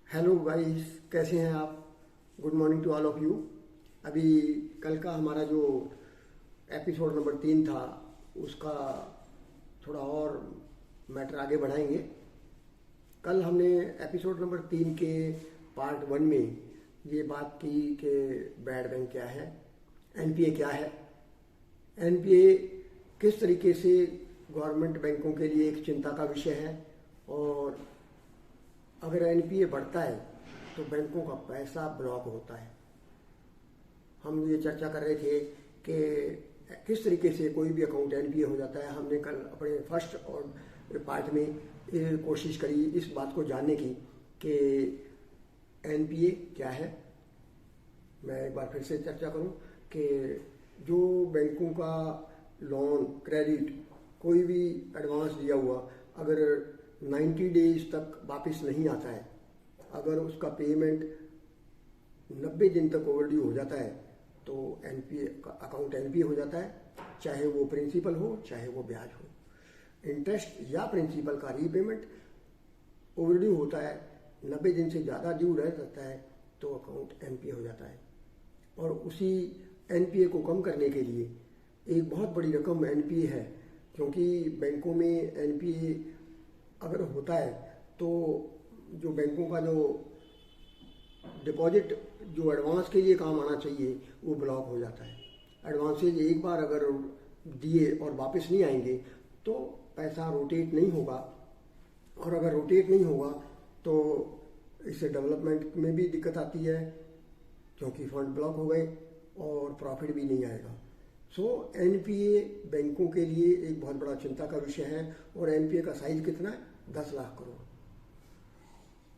Hello guys, कैसे हैं आप। Good morning to all of you. अभी कल का हमारा जो एपिसोड नंबर 3 था उसका थोड़ा और मैटर आगे बढ़ाएंगे। कल हमने एपिसोड नंबर 3 के पार्ट 1 में ये बात की कि बैड बैंक क्या है, एनपीए क्या है, एनपीए किस तरीके से गवर्नमेंट बैंकों के लिए एक चिंता का विषय है, और अगर एनपीए बढ़ता है तो बैंकों का पैसा ब्लॉक होता है। हम ये चर्चा कर रहे थे कि किस तरीके से कोई भी अकाउंट एनपीए हो जाता है। हमने कल अपने फर्स्ट और पार्ट में ये कोशिश करी इस बात को जानने की कि एनपीए क्या है। मैं एक बार फिर से चर्चा करूं कि जो बैंकों का लोन, क्रेडिट, कोई भी एडवांस दिया हुआ अगर 90 डेज तक वापस नहीं आता है, अगर उसका पेमेंट 90 दिन तक ओवरड्यू हो जाता है तो एनपीए का अकाउंट एनपीए हो जाता है, चाहे वो प्रिंसिपल हो चाहे वो ब्याज हो। इंटरेस्ट या प्रिंसिपल का रीपेमेंट ओवरड्यू होता है, 90 दिन से ज़्यादा ड्यू रह जाता है तो अकाउंट एनपीए हो जाता है। और उसी एनपीए को कम करने के लिए एक बहुत बड़ी रकम एनपीए है, क्योंकि बैंकों में एनपीए अगर होता है तो जो बैंकों का जो डिपॉजिट जो एडवांस के लिए काम आना चाहिए वो ब्लॉक हो जाता है। एडवांसेज एक बार अगर दिए और वापस नहीं आएंगे तो पैसा रोटेट नहीं होगा, और अगर रोटेट नहीं होगा तो इससे डेवलपमेंट में भी दिक्कत आती है, क्योंकि फंड ब्लॉक हो गए और प्रॉफिट भी नहीं आएगा। सो एनपीए बैंकों के लिए एक बहुत बड़ा चिंता का विषय है। और एनपीए का साइज कितना है? 10 लाख करोड़।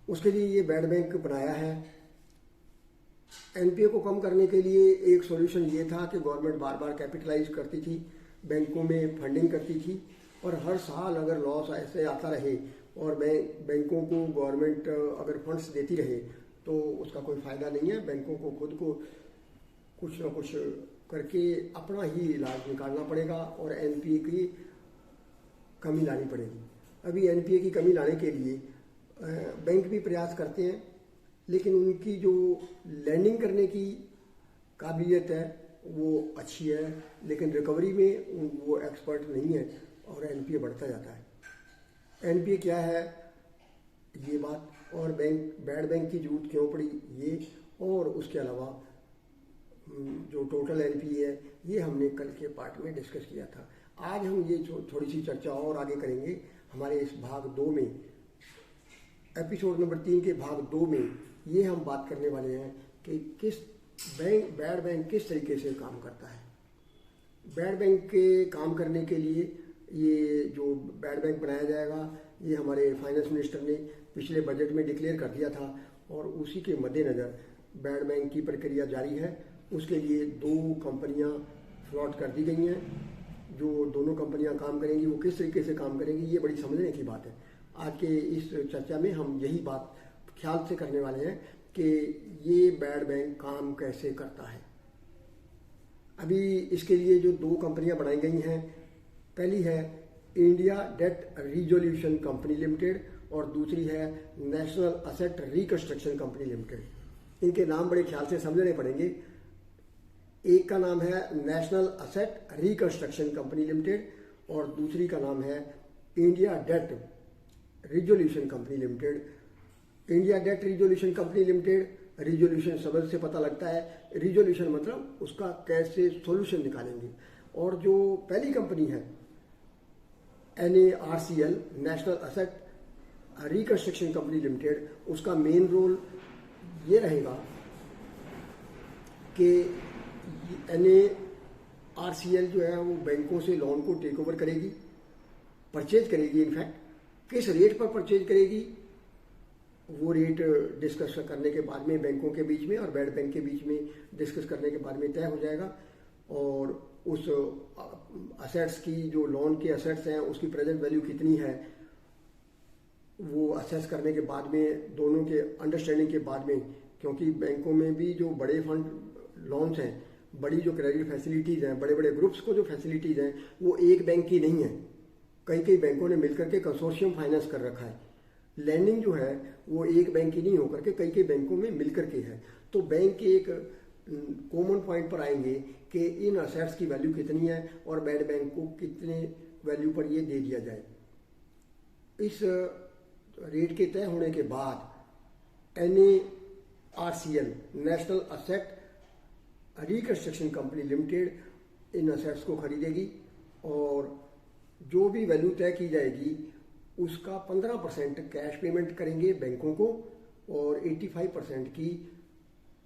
उसके लिए ये बैड बैंक बनाया है। एनपीए को कम करने के लिए एक सॉल्यूशन ये था कि गवर्नमेंट बार बार कैपिटलाइज करती थी, बैंकों में फंडिंग करती थी, और हर साल अगर लॉस ऐसे आता रहे और बैंकों को गवर्नमेंट अगर फंड्स देती रहे तो उसका कोई फ़ायदा नहीं है। बैंकों को खुद को कुछ ना कुछ करके अपना ही इलाज निकालना पड़ेगा और एनपीए की कमी लानी पड़ेगी। अभी एनपीए की कमी लाने के लिए बैंक भी प्रयास करते हैं, लेकिन उनकी जो लैंडिंग करने की काबिलियत है वो अच्छी है, लेकिन रिकवरी में वो एक्सपर्ट नहीं है और एनपीए बढ़ता जाता है। एनपीए क्या है ये बात, और बैड बैंक की जरूरत क्यों पड़ी ये, और उसके अलावा जो टोटल एनपीए है ये हमने कल के पार्ट में डिस्कस किया था। आज हम ये थोड़ी सी चर्चा और आगे करेंगे हमारे इस भाग 2 में। एपिसोड नंबर 3 के भाग 2 में ये हम बात करने वाले हैं कि बैड बैंक किस तरीके से काम करता है। बैड बैंक के काम करने के लिए ये जो बैड बैंक बनाया जाएगा ये हमारे फाइनेंस मिनिस्टर ने पिछले बजट में डिक्लेयर कर दिया था, और उसी के मद्देनज़र बैड बैंक की प्रक्रिया जारी है। उसके लिए 2 कंपनियां फ्लॉट कर दी गई हैं। जो दोनों कंपनियां काम करेंगी वो किस तरीके से काम करेंगी ये बड़ी समझने की बात है। आज के इस चर्चा में हम यही बात ख्याल से करने वाले हैं कि ये बैड बैंक काम कैसे करता है। अभी इसके लिए जो 2 कंपनियां बनाई गई हैं, पहली है India debt resolution company limited और दूसरी है national asset reconstruction company limited. इनके नाम बड़े ख्याल से समझने पड़ेंगे। एक का नाम है national asset reconstruction company limited और दूसरी का नाम है India debt resolution company limited. India debt resolution company limited, resolution शब्द से पता लगता है, रिजोल्यूशन मतलब उसका कैसे सॉल्यूशन निकालेंगे। और जो पहली कंपनी है NARCL, national asset reconstruction company limited, उसका मेन रोल ये रहेगा कि NARCL जो है वो बैंकों से लोन को टेक ओवर करेगी, परचेज करेगी। इनफैक्ट किस रेट पर परचेज करेगी वो रेट डिस्कस करने के बाद में बैंकों के बीच में और बैड बैंक के बीच में डिस्कस करने के बाद में तय हो जाएगा। और उस असेट्स की, जो लोन के असेट्स हैं उसकी प्रेजेंट वैल्यू कितनी है वो असेस करने के बाद में, दोनों के अंडरस्टैंडिंग के बाद में, क्योंकि बैंकों में भी जो बड़े फंड लोन्स हैं, बड़ी जो क्रेडिट फैसिलिटीज़ हैं, बड़े बड़े ग्रुप्स को जो फैसिलिटीज़ हैं वो एक बैंक की नहीं है, कई कई बैंकों ने मिलकर के कंसोर्शियम फाइनेंस कर रखा है। लैंडिंग जो है वो एक बैंक की नहीं होकर के कई कई बैंकों में मिलकर के है। तो बैंक के एक कॉमन पॉइंट पर आएंगे कि इन असेट्स की वैल्यू कितनी है और बैड बैंक को कितने वैल्यू पर ये दे दिया जाए। इस रेट के तय होने के बाद NARCL national asset reconstruction company limited इन असेट्स को खरीदेगी और जो भी वैल्यू तय की जाएगी उसका 15% कैश पेमेंट करेंगे बैंकों को और 85% की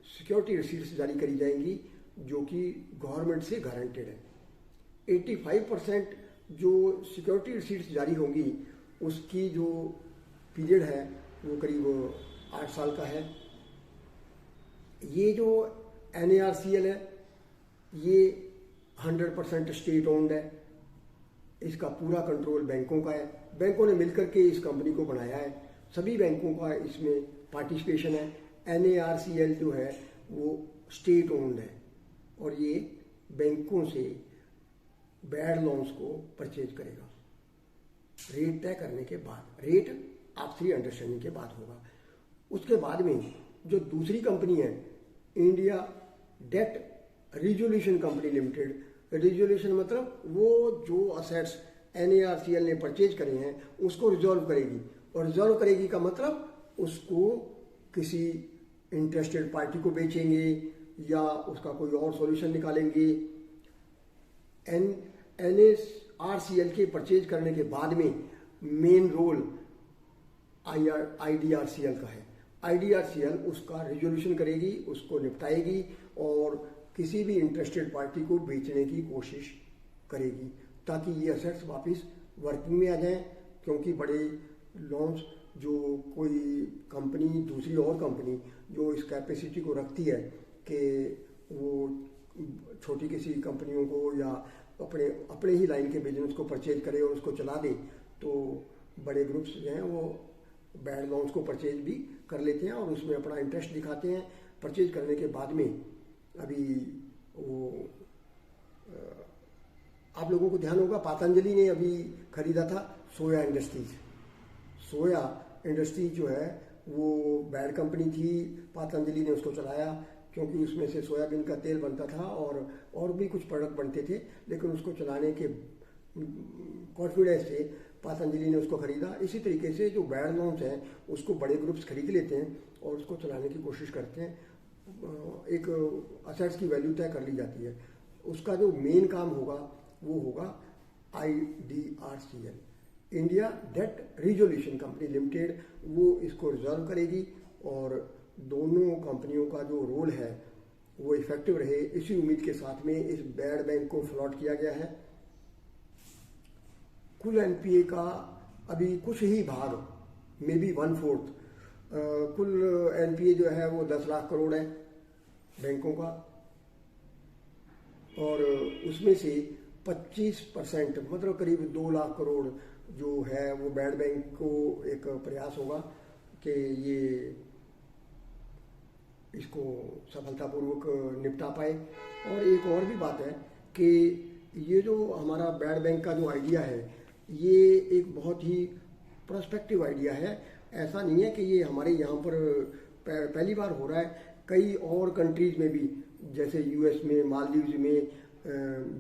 सिक्योरिटी रिसीट्स जारी करी जाएंगी जो कि गवर्नमेंट से गारंटेड है। 85% जो सिक्योरिटी रिसीट्स जारी होंगी उसकी जो पीरियड है वो करीब 8 साल का है। ये जो NARCL है ये 100% स्टेट ओन्ड है, इसका पूरा कंट्रोल बैंकों का है। बैंकों ने मिलकर के इस कंपनी को बनाया है, सभी बैंकों का इसमें पार्टिसिपेशन है। NARCL जो है वो स्टेट ओन्ड है और ये बैंकों से बैड लोन्स को परचेज करेगा रेट तय करने के बाद। रेट आपसी अंडरस्टैंडिंग के बाद होगा। उसके बाद में जो दूसरी कंपनी है India debt resolution company limited, resolution मतलब वो जो असेट्स NARCL ने परचेज करे हैं उसको रिजॉल्व करेगी। और रिजॉल्व करेगी का मतलब उसको किसी इंटरेस्टेड पार्टी को बेचेंगे या उसका कोई और सॉल्यूशन निकालेंगे। NARCL के परचेज करने के बाद में मेन रोल IDRCL का है। IDRCL उसका रिजोल्यूशन करेगी, उसको निपटाएगी और किसी भी इंटरेस्टेड पार्टी को बेचने की कोशिश करेगी ताकि ये असेट्स वापस वर्किंग में आ जाएं। क्योंकि बड़े लोन्स जो कोई कंपनी दूसरी और कंपनी जो इस कैपेसिटी को रखती है कि वो छोटी किसी कंपनियों को या अपने ही लाइन के बिजनेस को परचेज करे और उसको चला दे, तो बड़े ग्रुप्स जो हैं वो बैड लोन्स को परचेज भी कर लेते हैं और उसमें अपना इंटरेस्ट दिखाते हैं। परचेज करने के बाद में अभी वो आप लोगों को ध्यान होगा पतंजलि ने अभी खरीदा था सोया इंडस्ट्रीज। सोया इंडस्ट्रीज जो है वो बैड कंपनी थी, पतंजलि ने उसको चलाया क्योंकि उसमें से सोयाबीन का तेल बनता था और भी कुछ प्रोडक्ट बनते थे, लेकिन उसको चलाने के कॉन्फिडेंस से पतंजलि ने उसको खरीदा। इसी तरीके से जो बैड लोन्स हैं उसको बड़े ग्रुप्स खरीद लेते हैं और उसको चलाने की कोशिश करते हैं। एक असेट्स की वैल्यू तय कर ली जाती है। उसका जो मेन काम होगा वो होगा IDRCL India debt resolution company limited, वो इसको रिजॉल्व करेगी और दोनों कंपनियों का जो रोल है वो इफेक्टिव रहे, इसी उम्मीद के साथ में इस बैड बैंक को फ्लॉट किया गया है। कुल NPA का अभी कुछ ही भाग मे बी 1/4 कुल NPA जो है वो 10 लाख करोड़ है बैंकों का और उसमें से 25% मतलब करीब 2 लाख करोड़ जो है वो बैड बैंक को एक प्रयास होगा कि ये इसको सफलतापूर्वक निपटा पाए। और एक और भी बात है कि ये जो हमारा बैड बैंक का जो आइडिया है ये एक बहुत ही प्रोस्पेक्टिव आइडिया है। ऐसा नहीं है कि ये हमारे यहाँ पर पहली बार हो रहा है, कई और कंट्रीज में भी जैसे US में, मालदीव्स में,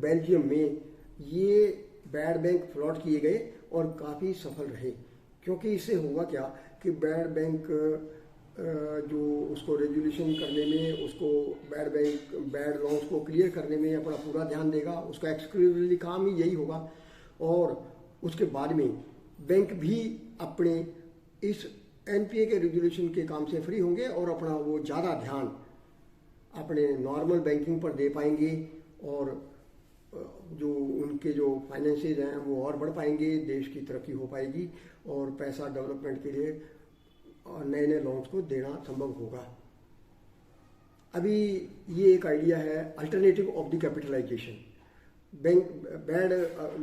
बेल्जियम में ये बैड बैंक फ्लॉट किए गए और काफ़ी सफल रहे। क्योंकि इससे होगा क्या कि बैड बैंक जो उसको रेजुलेशन करने में, उसको बैड लोन्स को क्लियर करने में अपना पूरा ध्यान देगा, उसका एक्सक्लूसिवली काम ही यही होगा। और उसके बाद में बैंक भी अपने इस NPA के रेजुलेशन के काम से फ्री होंगे और अपना वो ज़्यादा ध्यान अपने नॉर्मल बैंकिंग पर दे पाएंगे और जो उनके जो फाइनेंसेज हैं वो और बढ़ पाएंगे, देश की तरक्की हो पाएगी और पैसा डेवलपमेंट के लिए नए नए लोन्स को देना संभव होगा। अभी ये एक आइडिया है alternative of the capitalisation. Bank bad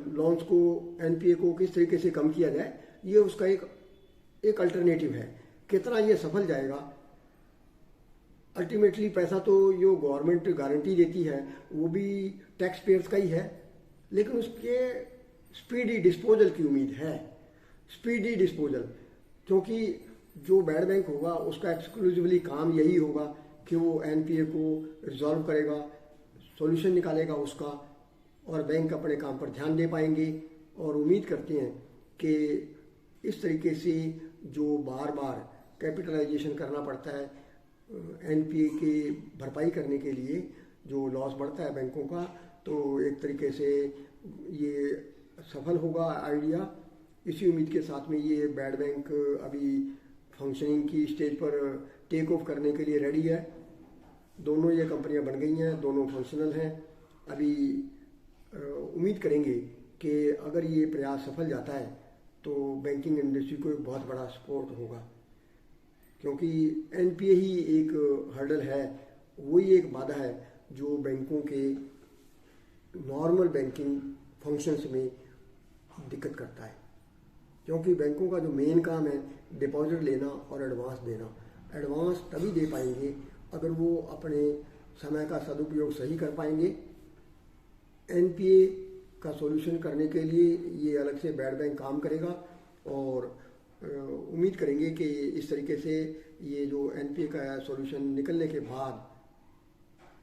loans को, NPA को किस तरीके से कम किया जाए, ये उसका एक अल्टरनेटिव है। कितना ये सफल जाएगा, अल्टीमेटली पैसा तो जो गवर्नमेंट गारंटी देती है वो भी टैक्स पेयर्स का ही है, लेकिन उसके स्पीडी डिस्पोजल की उम्मीद है। स्पीडी डिस्पोजल क्योंकि जो बैड बैंक होगा उसका एक्सक्लूसिवली काम यही होगा कि वो एनपीए को रिजॉल्व करेगा, सॉल्यूशन निकालेगा उसका, और बैंक अपने काम पर ध्यान दे पाएंगे। और उम्मीद करते हैं कि इस तरीके से जो बार बार कैपिटलाइजेशन करना पड़ता है एनपीए की भरपाई करने के लिए, जो लॉस बढ़ता है बैंकों का, तो एक तरीके से ये सफल होगा आइडिया। इसी उम्मीद के साथ में ये बैड बैंक अभी फंक्शनिंग की स्टेज पर टेक ऑफ करने के लिए रेडी है। दोनों ये कंपनियां बन गई हैं, दोनों फंक्शनल हैं। अभी उम्मीद करेंगे कि अगर ये प्रयास सफल जाता है तो बैंकिंग इंडस्ट्री को एक बहुत बड़ा सपोर्ट होगा, क्योंकि एनपीए ही एक हर्डल है, वही एक बाधा है जो बैंकों के नॉर्मल बैंकिंग फंक्शंस में दिक्कत करता है। क्योंकि बैंकों का जो मेन काम है डिपॉजिट लेना और एडवांस देना। एडवांस तभी दे पाएंगे अगर वो अपने समय का सदुपयोग सही कर पाएंगे। एनपीए का सॉल्यूशन करने के लिए ये अलग से बैड बैंक काम करेगा, और उम्मीद करेंगे कि इस तरीके से ये जो एनपीए का सॉल्यूशन निकलने के बाद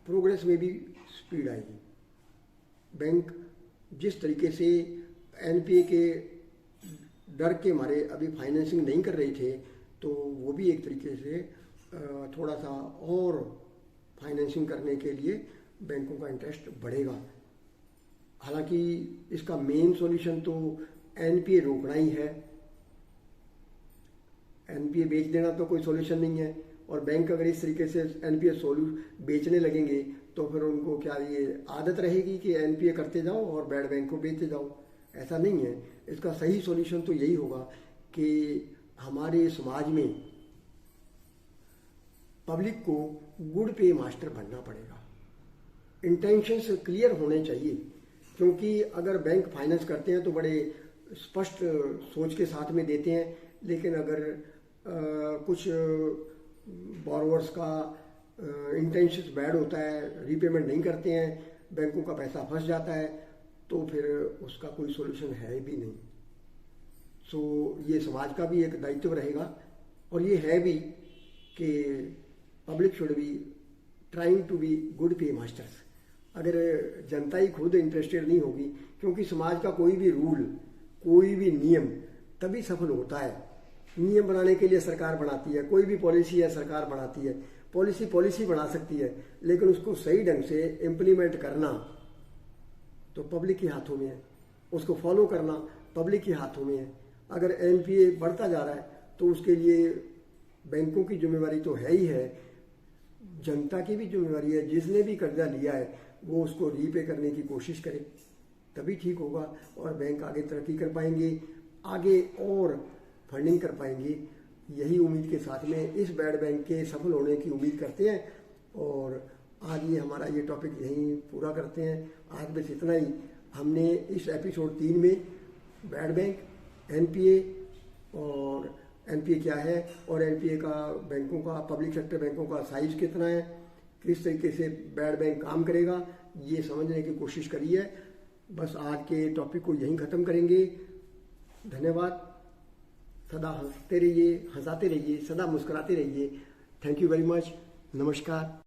प्रोग्रेस में भी स्पीड आएगी। बैंक जिस तरीके से एनपीए के डर के मारे अभी फाइनेंसिंग नहीं कर रहे थे, तो वो भी एक तरीके से थोड़ा सा और फाइनेंसिंग करने के लिए बैंकों का इंटरेस्ट बढ़ेगा। हालांकि इसका मेन सॉल्यूशन तो एनपीए रोकना ही है। एनपीए बेच देना तो कोई सॉल्यूशन नहीं है, और बैंक अगर इस तरीके से एनपीए बेचने लगेंगे तो फिर उनको क्या ये आदत रहेगी कि एनपीए करते जाओ और बैड बैंक को बेचते जाओ। ऐसा नहीं है। इसका सही सॉल्यूशन तो यही होगा कि हमारे समाज में पब्लिक को गुड पे मास्टर बनना पड़ेगा। इंटेंशंस क्लियर होने चाहिए, क्योंकि अगर बैंक फाइनेंस करते हैं तो बड़े स्पष्ट सोच के साथ में देते हैं, लेकिन अगर कुछ बोरोवर्स का इंटेंशंस बैड होता है, रीपेमेंट नहीं करते हैं, बैंकों का पैसा फंस जाता है, तो फिर उसका कोई सॉल्यूशन है भी नहीं। सो ये समाज का भी एक दायित्व रहेगा, और ये है भी कि public should be trying to be good pay masters. अगर जनता ही खुद इंटरेस्टेड नहीं होगी, क्योंकि समाज का कोई भी रूल, कोई भी नियम तभी सफल होता है। नियम बनाने के लिए सरकार बनाती है, कोई भी पॉलिसी है सरकार बनाती है। पॉलिसी बना सकती है, लेकिन उसको सही ढंग से इम्प्लीमेंट करना तो पब्लिक के हाथों में है, उसको फॉलो करना पब्लिक के हाथों में है। अगर एनपीए बढ़ता जा रहा है तो उसके लिए बैंकों की जिम्मेवारी तो है ही है, जनता की भी जिम्मेवारी है। जिसने भी कर्जा लिया है वो उसको रीपे करने की कोशिश करे, तभी ठीक होगा और बैंक आगे तरक्की कर पाएंगे, आगे और फंडिंग कर पाएंगे। यही उम्मीद के साथ में इस बैड बैंक के सफल होने की उम्मीद करते हैं, और आज ये हमारा ये टॉपिक यहीं पूरा करते हैं। आज बस इतना ही। हमने इस एपिसोड 3 में बैड बैंक, एनपीए और एनपीए क्या है, और एनपीए का बैंकों का, पब्लिक सेक्टर बैंकों का साइज कितना है, किस तरीके से बैड बैंक काम करेगा, ये समझने की कोशिश करी है। बस आज के टॉपिक को यहीं ख़त्म करेंगे। धन्यवाद। सदा हंसते रहिए, हंसाते रहिए, सदा मुस्कुराते रहिए। Thank you very much. नमस्कार।